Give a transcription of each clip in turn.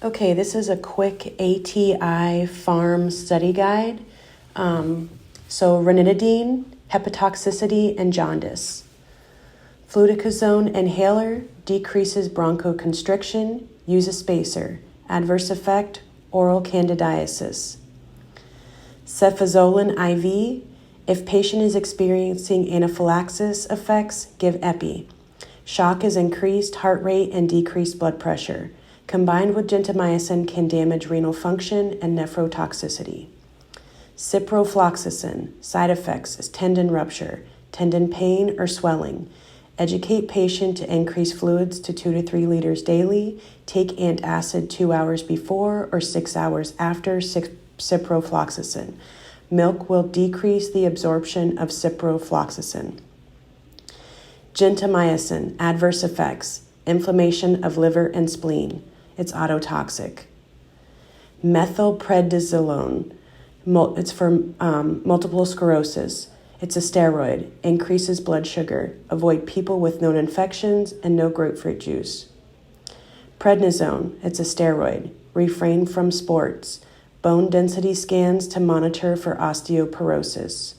Okay, this is a quick ATI Pharm study guide. So ranitidine, hepatotoxicity, and jaundice. Fluticasone inhaler decreases bronchoconstriction. Use a spacer. Adverse effect, oral candidiasis. Cefazolin IV. If patient is experiencing anaphylaxis effects, give epi. Shock is increased heart rate and decreased blood pressure. Combined with gentamicin can damage renal function and nephrotoxicity. Ciprofloxacin. Side effects is tendon rupture, tendon pain or swelling. Educate patient to increase fluids to 2 to 3 liters daily. Take antacid 2 hours before or 6 hours after ciprofloxacin. Milk will decrease the absorption of ciprofloxacin. Gentamicin. Adverse effects. Inflammation of liver and spleen. It's ototoxic. Methylprednisolone. It's for multiple sclerosis. It's a steroid. Increases blood sugar. Avoid people with known infections and no grapefruit juice. Prednisone. It's a steroid. Refrain from sports. Bone density scans to monitor for osteoporosis.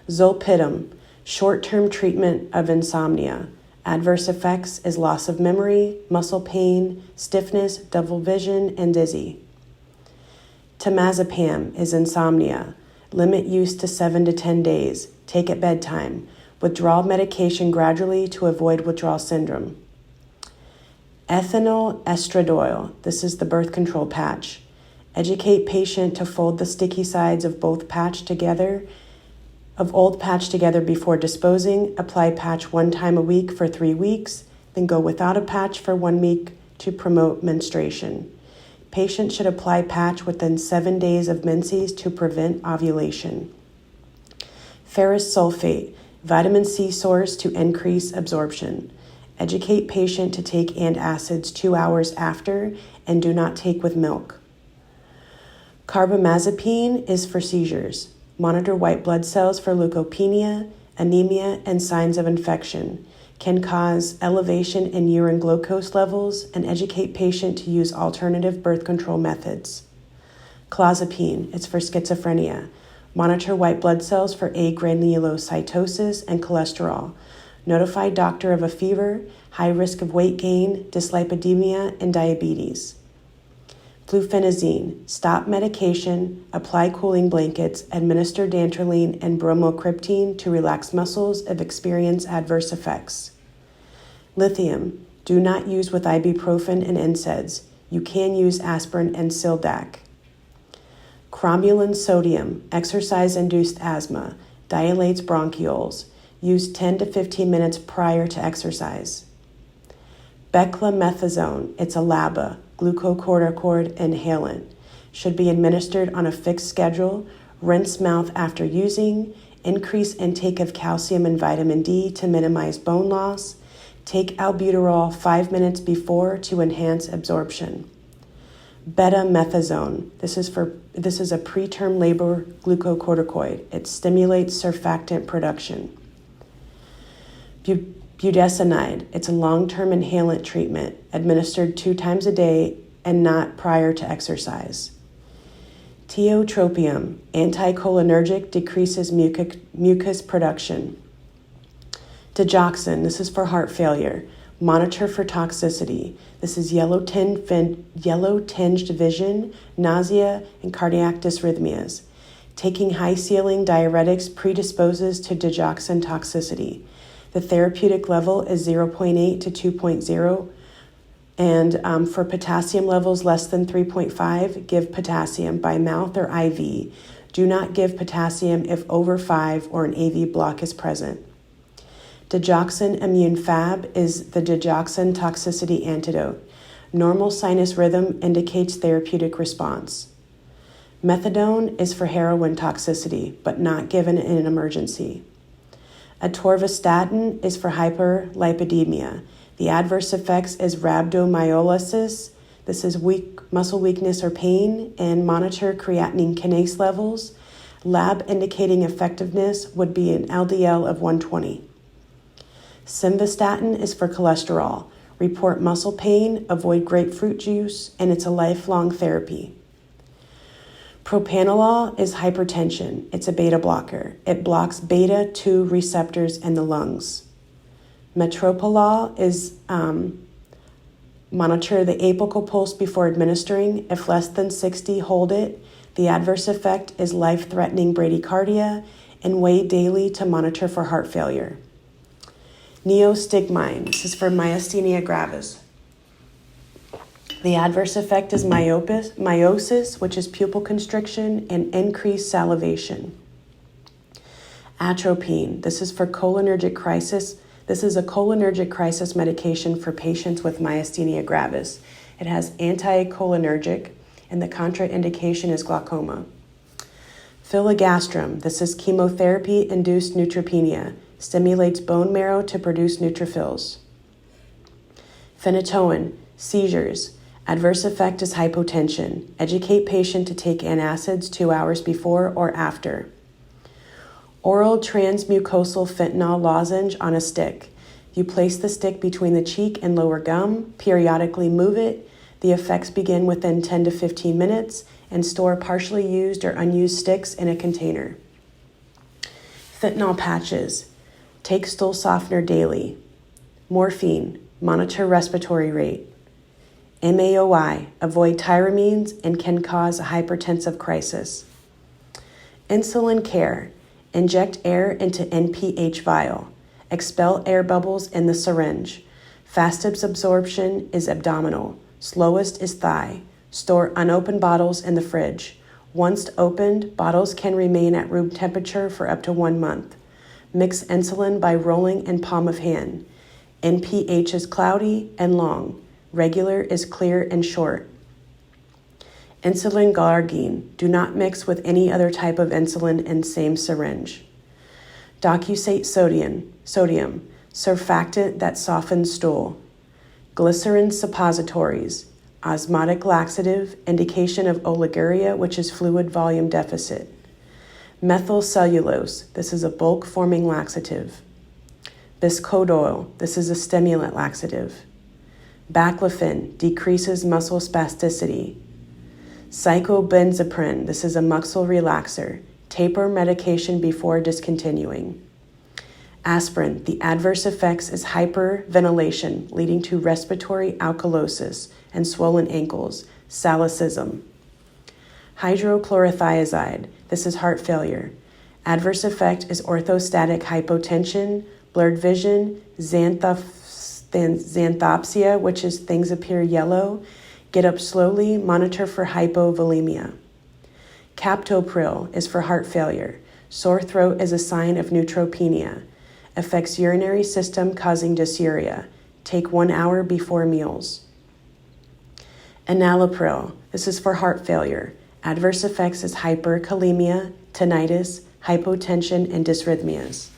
Zolpidem. Short-term treatment of insomnia. Adverse effects is loss of memory, muscle pain, stiffness, double vision, and dizzy. Temazepam is insomnia. Limit use to 7 to 10 days. Take at bedtime. Withdraw medication gradually to avoid withdrawal syndrome. Ethinyl estradiol. This is the birth control patch. Educate patient to fold the sticky sides of old patch together before disposing. Apply patch 1 time a week for 3 weeks, then go without a patch for 1 week to promote menstruation. Patient should apply patch within 7 days of menses to prevent ovulation. Ferrous sulfate, vitamin C source to increase absorption. Educate patient to take antacids 2 hours after and do not take with milk. Carbamazepine is for seizures. Monitor white blood cells for leukopenia, anemia, and signs of infection. Can cause elevation in urine glucose levels and educate patient to use alternative birth control methods. Clozapine, it's for schizophrenia. Monitor white blood cells for agranulocytosis and cholesterol. Notify doctor of a fever, high risk of weight gain, dyslipidemia, and diabetes. Flufenazine, stop medication, apply cooling blankets, administer dantrolene and bromocriptine to relax muscles if experience adverse effects. Lithium, do not use with ibuprofen and NSAIDs. You can use aspirin and Sildac. Cromulin sodium, exercise-induced asthma, dilates bronchioles. Use 10 to 15 minutes prior to exercise. Beclomethasone, it's a LABA, glucocorticoid inhalant. Should be administered on a fixed schedule. Rinse mouth after using. Increase intake of calcium and vitamin D to minimize bone loss. Take albuterol 5 minutes before to enhance absorption. Betamethasone. This is a preterm labor glucocorticoid. It stimulates surfactant production. Budesonide, it's a long-term inhalant treatment, administered 2 times a day and not prior to exercise. Tiotropium, anticholinergic, decreases mucus production. Digoxin, this is for heart failure. Monitor for toxicity. This is yellow-tinged vision, nausea, and cardiac dysrhythmias. Taking high-ceiling diuretics predisposes to digoxin toxicity. The therapeutic level is 0.8 to 2.0, and for potassium levels less than 3.5, give potassium by mouth or IV. Do not give potassium if over 5 or an AV block is present. Digoxin Immune Fab is the digoxin toxicity antidote. Normal sinus rhythm indicates therapeutic response. Methadone is for heroin toxicity, but not given in an emergency. Atorvastatin is for hyperlipidemia. The adverse effects is rhabdomyolysis. This is muscle weakness or pain, and monitor creatinine kinase levels. Lab indicating effectiveness would be an LDL of 120. Simvastatin is for cholesterol. Report muscle pain, avoid grapefruit juice, and it's a lifelong therapy. Propranolol is hypertension. It's a beta blocker. It blocks beta 2 receptors in the lungs. Metoprolol is monitor the apical pulse before administering. If less than 60, hold it. The adverse effect is life-threatening bradycardia, and weigh daily to monitor for heart failure. Neostigmine, this is for myasthenia gravis. The adverse effect is miosis, which is pupil constriction, and increased salivation. Atropine, this is for cholinergic crisis. This is a cholinergic crisis medication for patients with myasthenia gravis. It has anticholinergic, and the contraindication is glaucoma. Filagastrum, this is chemotherapy-induced neutropenia, stimulates bone marrow to produce neutrophils. Phenytoin, seizures. Adverse effect is hypotension. Educate patient to take antacids 2 hours before or after. Oral transmucosal fentanyl lozenge on a stick. You place the stick between the cheek and lower gum, periodically move it. The effects begin within 10 to 15 minutes, and store partially used or unused sticks in a container. Fentanyl patches. Take stool softener daily. Morphine. Monitor respiratory rate. MAOI, avoid tyramines and can cause a hypertensive crisis. Insulin care, inject air into NPH vial. Expel air bubbles in the syringe. Fastest absorption is abdominal. Slowest is thigh. Store unopened bottles in the fridge. Once opened, bottles can remain at room temperature for up to 1 month. Mix insulin by rolling in palm of hand. NPH is cloudy and long. Regular is clear and short. Insulin glargine. Do not mix with any other type of insulin in same syringe. Docusate sodium, surfactant that softens stool. Glycerin suppositories, osmotic laxative, indication of oliguria, which is fluid volume deficit. Methyl cellulose, this is a bulk forming laxative. Biscodoil, this is a stimulant laxative. Baclofen decreases muscle spasticity. Cyclobenzaprine, this is a muscle relaxer. Taper medication before discontinuing. Aspirin, the adverse effects is hyperventilation, leading to respiratory alkalosis and swollen ankles, salicism. Hydrochlorothiazide, this is heart failure. Adverse effect is orthostatic hypotension, blurred vision, xanthopsia, which is things appear yellow. Get up slowly, monitor for hypovolemia. Captopril is for heart failure. Sore throat is a sign of neutropenia. Affects urinary system, causing dysuria. Take 1 hour before meals. Enalapril, this is for heart failure. Adverse effects is hyperkalemia, tinnitus, hypotension, and dysrhythmias.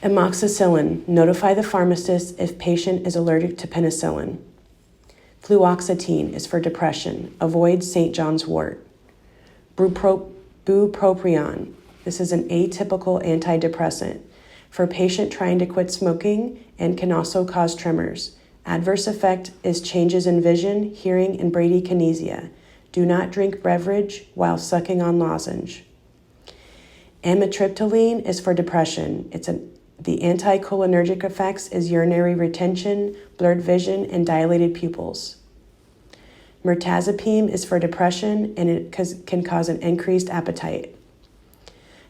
Amoxicillin, notify the pharmacist if patient is allergic to penicillin. Fluoxetine is for depression. Avoid St. John's wort. Bupropion, this is an atypical antidepressant for patient trying to quit smoking and can also cause tremors. Adverse effect is changes in vision, hearing, and bradykinesia. Do not drink beverage while sucking on lozenge. Amitriptyline is for depression. The anticholinergic effects is urinary retention, blurred vision, and dilated pupils. Mirtazapine is for depression, and it can cause an increased appetite.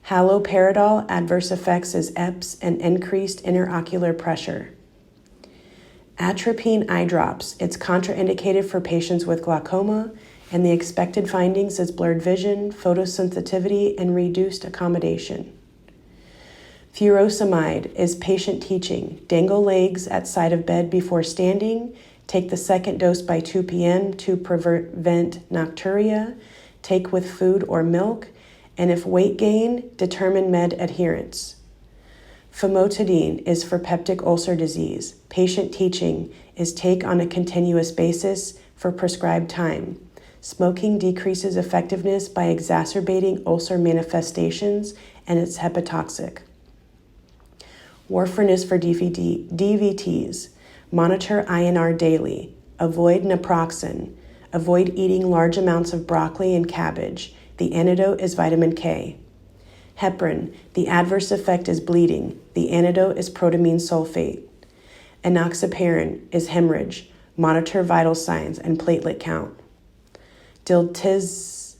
Haloperidol adverse effects is EPS and increased interocular pressure. Atropine eye drops. It's contraindicated for patients with glaucoma, and the expected findings is blurred vision, photosensitivity, and reduced accommodation. Furosemide is patient teaching. Dangle legs at side of bed before standing. Take the second dose by 2 p.m. to prevent nocturia. Take with food or milk. And if weight gain, determine med adherence. Famotidine is for peptic ulcer disease. Patient teaching is take on a continuous basis for prescribed time. Smoking decreases effectiveness by exacerbating ulcer manifestations, and it's hepatotoxic. Warfarin is for DVTs. Monitor INR daily. Avoid naproxen. Avoid eating large amounts of broccoli and cabbage. The antidote is vitamin K. Heparin. The adverse effect is bleeding. The antidote is protamine sulfate. Enoxaparin is hemorrhage. Monitor vital signs and platelet count. Diltiazem.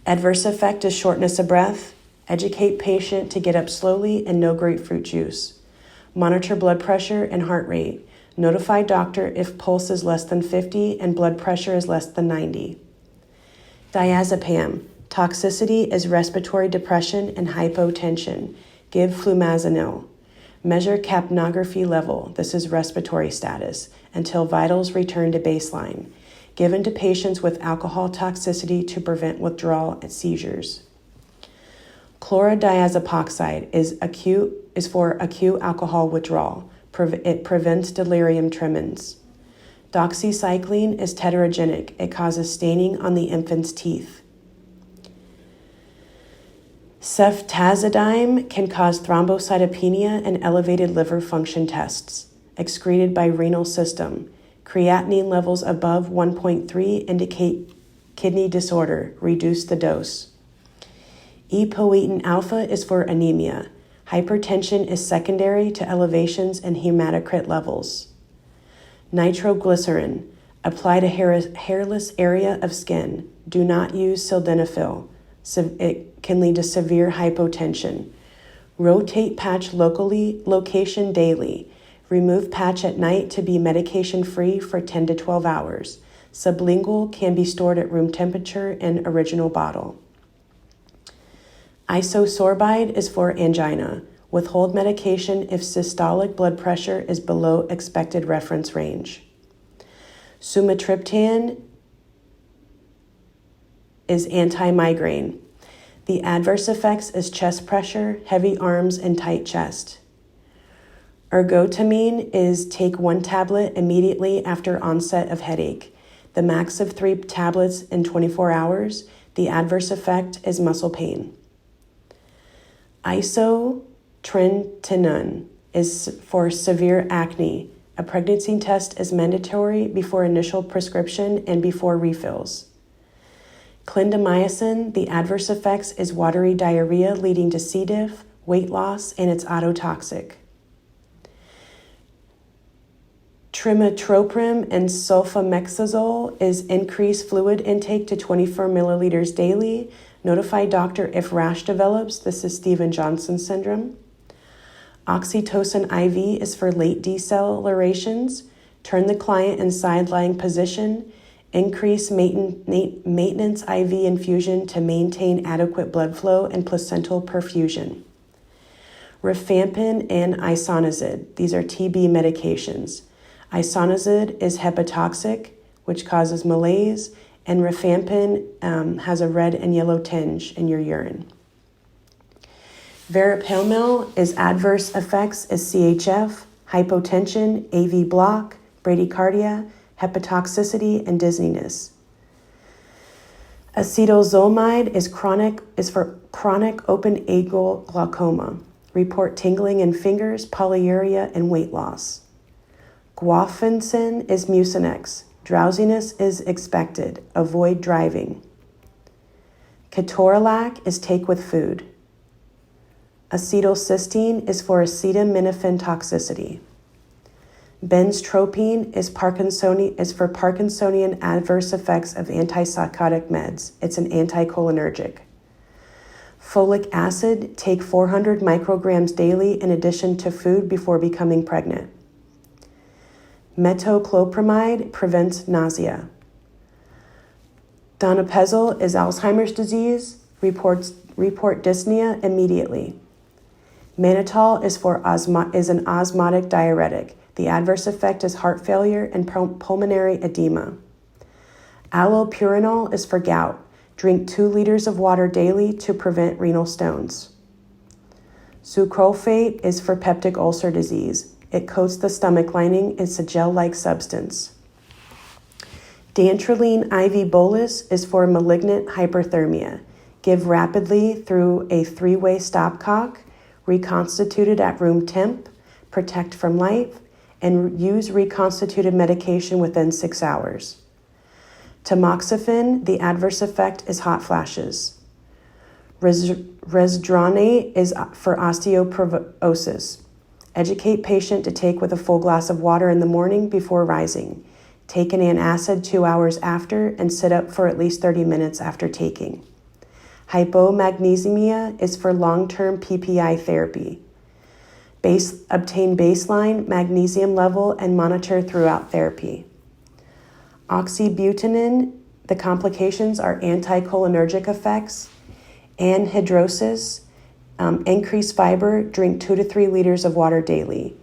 Adverse effect is shortness of breath. Educate patient to get up slowly and no grapefruit juice. Monitor blood pressure and heart rate. Notify doctor if pulse is less than 50 and blood pressure is less than 90. Diazepam. Toxicity is respiratory depression and hypotension. Give flumazenil. Measure capnography level, this is respiratory status, until vitals return to baseline. Given to patients with alcohol toxicity to prevent withdrawal and seizures. Chlorodiazepoxide is for acute alcohol withdrawal. It prevents delirium tremens. Doxycycline is teratogenic. It causes staining on the infant's teeth. Ceftazidime can cause thrombocytopenia and elevated liver function tests, excreted by renal system. Creatinine levels above 1.3 indicate kidney disorder. Reduce the dose. Epoetin alpha is for anemia. Hypertension is secondary to elevations in hematocrit levels. Nitroglycerin. Apply to hairless area of skin. Do not use sildenafil. It can lead to severe hypotension. Rotate patch location daily. Remove patch at night to be medication-free for 10 to 12 hours. Sublingual can be stored at room temperature in original bottle. Isosorbide is for angina. Withhold medication if systolic blood pressure is below expected reference range. Sumatriptan is anti-migraine. The adverse effects is chest pressure, heavy arms, and tight chest. Ergotamine is take 1 tablet immediately after onset of headache. The max of 3 tablets in 24 hours. The adverse effect is muscle pain. Isotretinoin is for severe acne. A pregnancy test is mandatory before initial prescription and before refills. Clindamycin, the adverse effects is watery diarrhea leading to C. diff, weight loss, and it's ototoxic. Trimethoprim and sulfamethoxazole is increased fluid intake to 24 milliliters daily. Notify doctor if rash develops. This is Stevens-Johnson syndrome. Oxytocin IV is for late decelerations. Turn the client in side-lying position. Increase maintenance IV infusion to maintain adequate blood flow and placental perfusion. Rifampin and isoniazid. These are TB medications. Isoniazid is hepatotoxic, which causes malaise, and rifampin has a red and yellow tinge in your urine. Verapamil is adverse effects is CHF, hypotension, AV block, bradycardia, hepatotoxicity, and dizziness. Acetylzolmide is for chronic open-angle glaucoma. Report tingling in fingers, polyuria, and weight loss. Guaifenesin is Mucinex. Drowsiness is expected. Avoid driving. Ketorolac is take with food. Acetylcysteine is for acetaminophen toxicity. Benztropine is for Parkinsonian adverse effects of antipsychotic meds. It's an anticholinergic. Folic acid, take 400 micrograms daily in addition to food before becoming pregnant. Metoclopramide prevents nausea. Donepezil is Alzheimer's disease. Report dyspnea immediately. Mannitol is an osmotic diuretic. The adverse effect is heart failure and pulmonary edema. Allopurinol is for gout. Drink 2 liters of water daily to prevent renal stones. Sucralfate is for peptic ulcer disease. It coats the stomach lining. It's a gel-like substance. Dantrolene IV bolus is for malignant hyperthermia. Give rapidly through a 3-way stopcock, reconstituted at room temp. protect from life, and use reconstituted medication within 6 hours. Tamoxifen, the adverse effect is hot flashes. Resdronate is for osteoporosis. Educate patient to take with a full glass of water in the morning before rising. Take an antacid 2 hours after and sit up for at least 30 minutes after taking. Hypomagnesemia is for long-term PPI therapy. Obtain baseline magnesium level and monitor throughout therapy. Oxybutynin, the complications are anticholinergic effects, anhidrosis, increased fiber, drink 2 to 3 liters of water daily.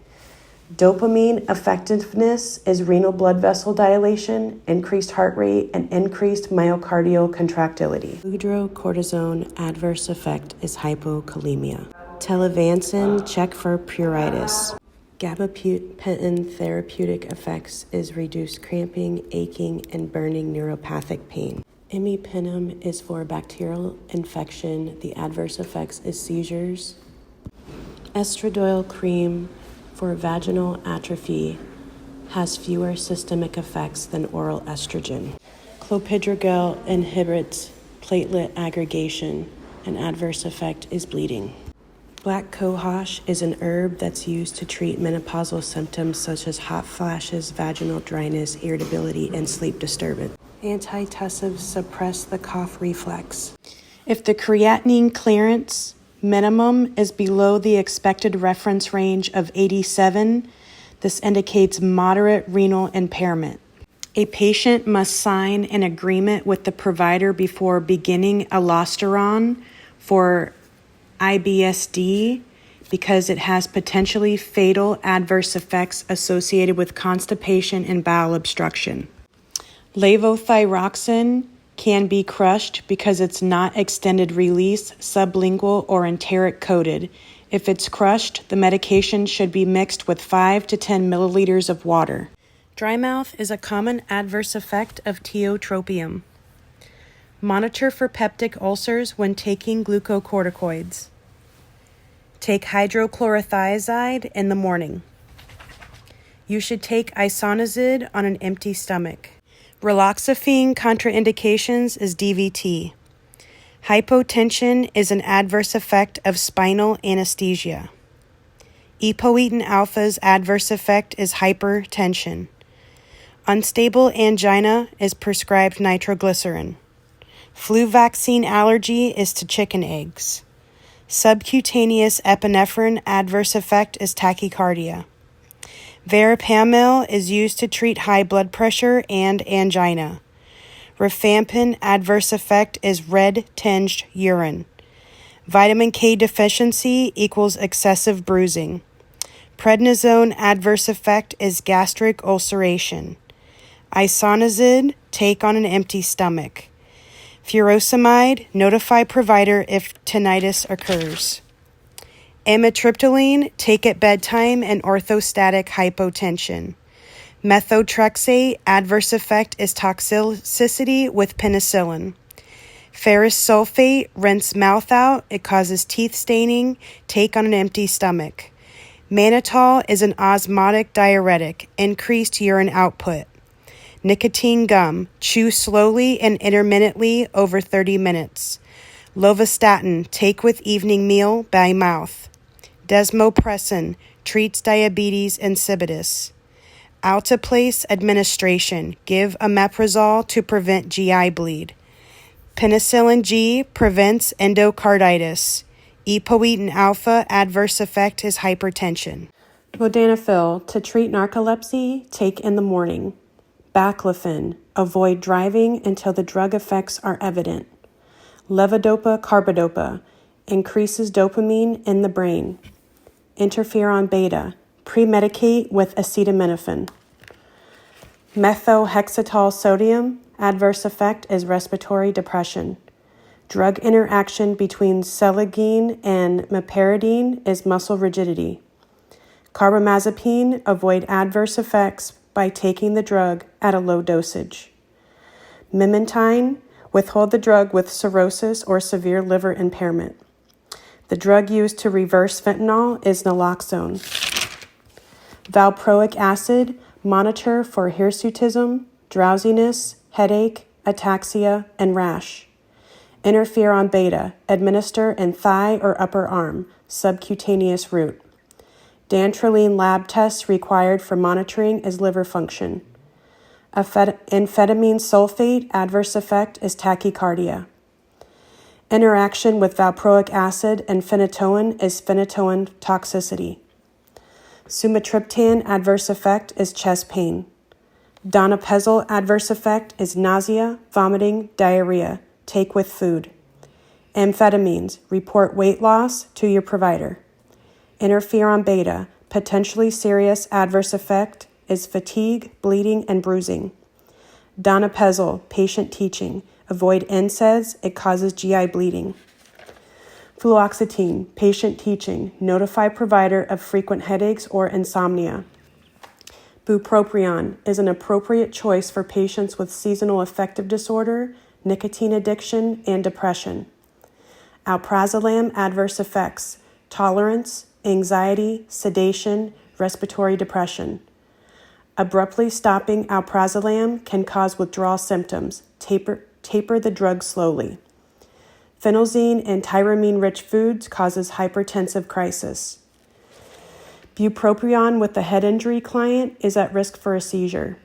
Dopamine effectiveness is renal blood vessel dilation, increased heart rate, and increased myocardial contractility. Fludrocortisone adverse effect is hypokalemia. Telavancin, check for pruritus. Gabapentin therapeutic effects is reduced cramping, aching, and burning neuropathic pain. Imipenem is for bacterial infection. The adverse effects is seizures. Estradiol cream for vaginal atrophy has fewer systemic effects than oral estrogen. Clopidogrel inhibits platelet aggregation. An adverse effect is bleeding. Black cohosh is an herb that's used to treat menopausal symptoms such as hot flashes, vaginal dryness, irritability, and sleep disturbance. Antitussives suppress the cough reflex. If the creatinine clearance minimum is below the expected reference range of 87, this indicates moderate renal impairment. A patient must sign an agreement with the provider before beginning allosterone for IBSD because it has potentially fatal adverse effects associated with constipation and bowel obstruction. Levothyroxine can be crushed because it's not extended release, sublingual, or enteric coated. If it's crushed, the medication should be mixed with 5 to 10 milliliters of water. Dry mouth is a common adverse effect of tiotropium. Monitor for peptic ulcers when taking glucocorticoids. Take hydrochlorothiazide in the morning. You should take isoniazid on an empty stomach. Raloxifene contraindications is DVT. Hypotension is an adverse effect of spinal anesthesia. Epoetin alpha's adverse effect is hypertension. Unstable angina is prescribed nitroglycerin. Flu vaccine allergy is to chicken eggs. Subcutaneous epinephrine adverse effect is tachycardia. Verapamil is used to treat high blood pressure and angina. Rifampin adverse effect is red-tinged urine. Vitamin K deficiency equals excessive bruising. Prednisone adverse effect is gastric ulceration. Isoniazid, take on an empty stomach. Furosemide, notify provider if tinnitus occurs. Amitriptyline, take at bedtime and orthostatic hypotension. Methotrexate, adverse effect is toxicity with penicillin. Ferrous sulfate, rinse mouth out, it causes teeth staining, take on an empty stomach. Mannitol is an osmotic diuretic, increased urine output. Nicotine gum, chew slowly and intermittently over 30 minutes. Lovastatin, take with evening meal by mouth. Desmopressin, treats diabetes insipidus. Alteplase administration, give omeprazole to prevent GI bleed. Penicillin G prevents endocarditis. Epoetin alpha adverse effect is hypertension. Modafinil, to treat narcolepsy, take in the morning. Baclofen, avoid driving until the drug effects are evident. Levodopa carbidopa, increases dopamine in the brain. Interferon beta, pre-medicate with acetaminophen. Methohexital sodium, adverse effect is respiratory depression. Drug interaction between seligine and meperidine is muscle rigidity. Carbamazepine, avoid adverse effects by taking the drug at a low dosage. Memantine, withhold the drug with cirrhosis or severe liver impairment. The drug used to reverse fentanyl is naloxone. Valproic acid, monitor for hirsutism, drowsiness, headache, ataxia, and rash. Interferon beta, administer in thigh or upper arm, subcutaneous route. Dantrolene lab tests required for monitoring is liver function. Amphetamine sulfate, adverse effect is tachycardia. Interaction with valproic acid and phenytoin is phenytoin toxicity. Sumatriptan adverse effect is chest pain. Donepezil adverse effect is nausea, vomiting, diarrhea. Take with food. Amphetamines, report weight loss to your provider. Interferon beta, potentially serious adverse effect is fatigue, bleeding, and bruising. Donepezil, patient teaching, avoid NSAIDs, it causes GI bleeding. Fluoxetine, patient teaching, notify provider of frequent headaches or insomnia. Bupropion is an appropriate choice for patients with seasonal affective disorder, nicotine addiction, and depression. Alprazolam adverse effects, tolerance, anxiety, sedation, respiratory depression. Abruptly stopping alprazolam can cause withdrawal symptoms. Taper the drug slowly. Phenelzine and tyramine-rich foods causes hypertensive crisis. Bupropion with the head injury client is at risk for a seizure.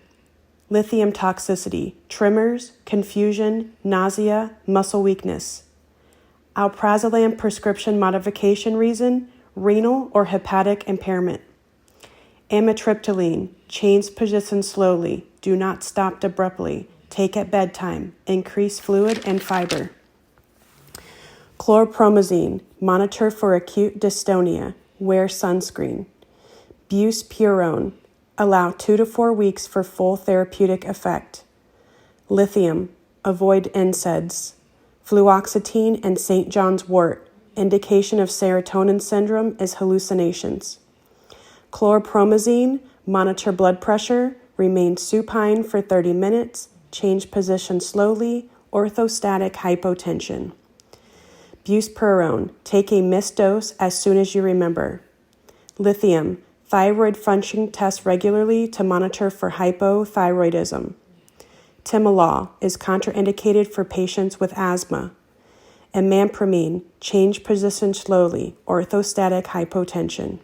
Lithium toxicity, tremors, confusion, nausea, muscle weakness. Alprazolam prescription modification reason, renal or hepatic impairment. Amitriptyline, change position slowly, do not stop abruptly, take at bedtime, increase fluid and fiber. Chlorpromazine, monitor for acute dystonia, wear sunscreen. Buspirone, allow 2 to 4 weeks for full therapeutic effect. Lithium, avoid NSAIDs. Fluoxetine and St. John's wort, indication of serotonin syndrome is hallucinations. Chlorpromazine, monitor blood pressure, remain supine for 30 minutes, change position slowly, orthostatic hypotension. Buspirone, take a missed dose as soon as you remember. Lithium, thyroid function test regularly to monitor for hypothyroidism. Timolol is contraindicated for patients with asthma. Imipramine, change position slowly, orthostatic hypotension.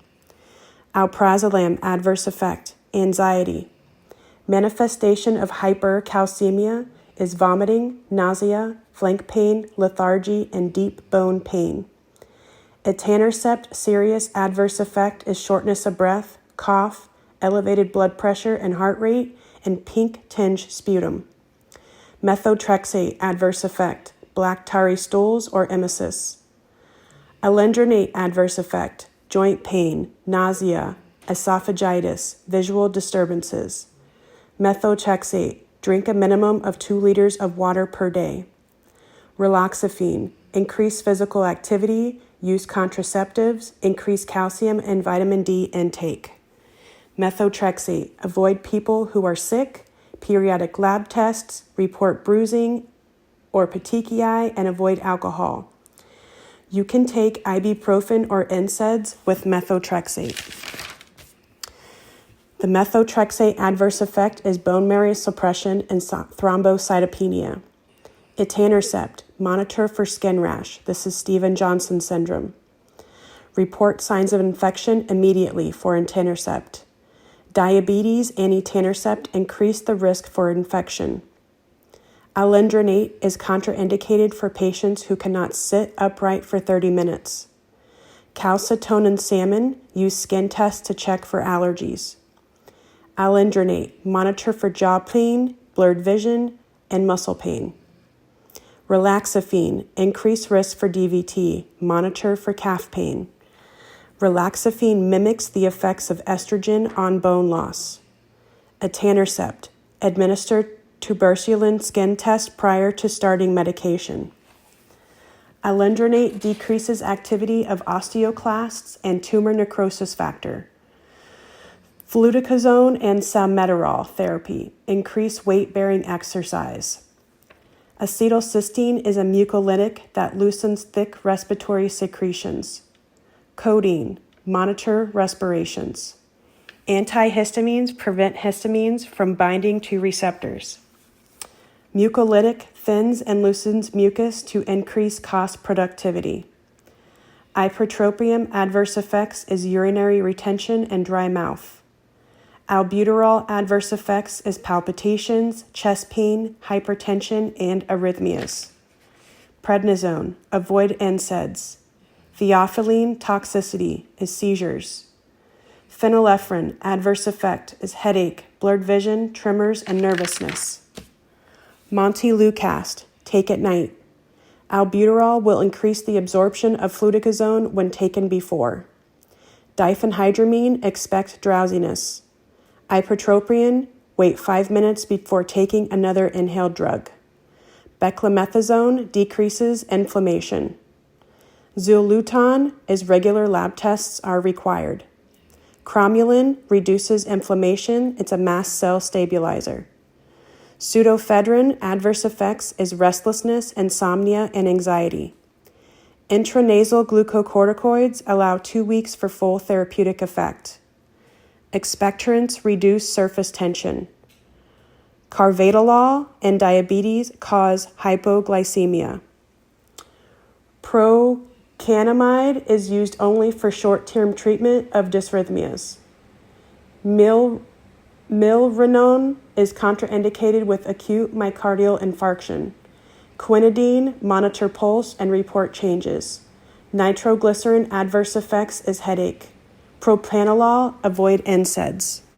Alprazolam adverse effect, anxiety. Manifestation of hypercalcemia is vomiting, nausea, flank pain, lethargy, and deep bone pain. Etanercept serious adverse effect is shortness of breath, cough, elevated blood pressure and heart rate, and pink tinge sputum. Methotrexate adverse effect, black tarry stools or emesis. Alendronate adverse effect, joint pain, nausea, esophagitis, visual disturbances. Methotrexate, drink a minimum of 2 liters of water per day. Raloxifene, increase physical activity, use contraceptives, increase calcium and vitamin D intake. Methotrexate, avoid people who are sick, periodic lab tests, report bruising or petechiae, and avoid alcohol. You can take ibuprofen or NSAIDs with methotrexate. The methotrexate adverse effect is bone marrow suppression and thrombocytopenia. Etanercept, monitor for skin rash. This is Stevens-Johnson syndrome. Report signs of infection immediately for etanercept. Diabetes and etanercept increase the risk for infection. Alendronate is contraindicated for patients who cannot sit upright for 30 minutes. Calcitonin salmon, use skin tests to check for allergies. Alendronate, monitor for jaw pain, blurred vision, and muscle pain. Relaxifene, increased risk for DVT, monitor for calf pain. Relaxifene mimics the effects of estrogen on bone loss. Etanercept, administer tuberculin skin test prior to starting medication. Alendronate decreases activity of osteoclasts and tumor necrosis factor. Fluticasone and salmeterol therapy increase weight-bearing exercise. Acetylcysteine is a mucolytic that loosens thick respiratory secretions. Codeine, monitor respirations. Antihistamines prevent histamines from binding to receptors. Mucolytic thins and loosens mucus to increase cost productivity. Ipratropium adverse effects is urinary retention and dry mouth. Albuterol adverse effects is palpitations, chest pain, hypertension, and arrhythmias. Prednisone, avoid NSAIDs. Theophylline toxicity is seizures. Phenylephrine adverse effect is headache, blurred vision, tremors, and nervousness. Montelukast, take at night. Albuterol will increase the absorption of fluticasone when taken before. Diphenhydramine, expect drowsiness. Ipratropium, wait 5 minutes before taking another inhaled drug. Beclomethasone decreases inflammation. Xuluton is regular lab tests are required. Cromulin reduces inflammation. It's a mast cell stabilizer. Pseudoephedrine adverse effects is restlessness, insomnia, and anxiety. Intranasal glucocorticoids allow 2 weeks for full therapeutic effect. Expectorants reduce surface tension. Carvedilol and diabetes cause hypoglycemia. Procanamide is used only for short-term treatment of dysrhythmias. Milrinone is contraindicated with acute myocardial infarction. Quinidine, monitor pulse and report changes. Nitroglycerin adverse effects is headache. Propranolol, avoid NSAIDs.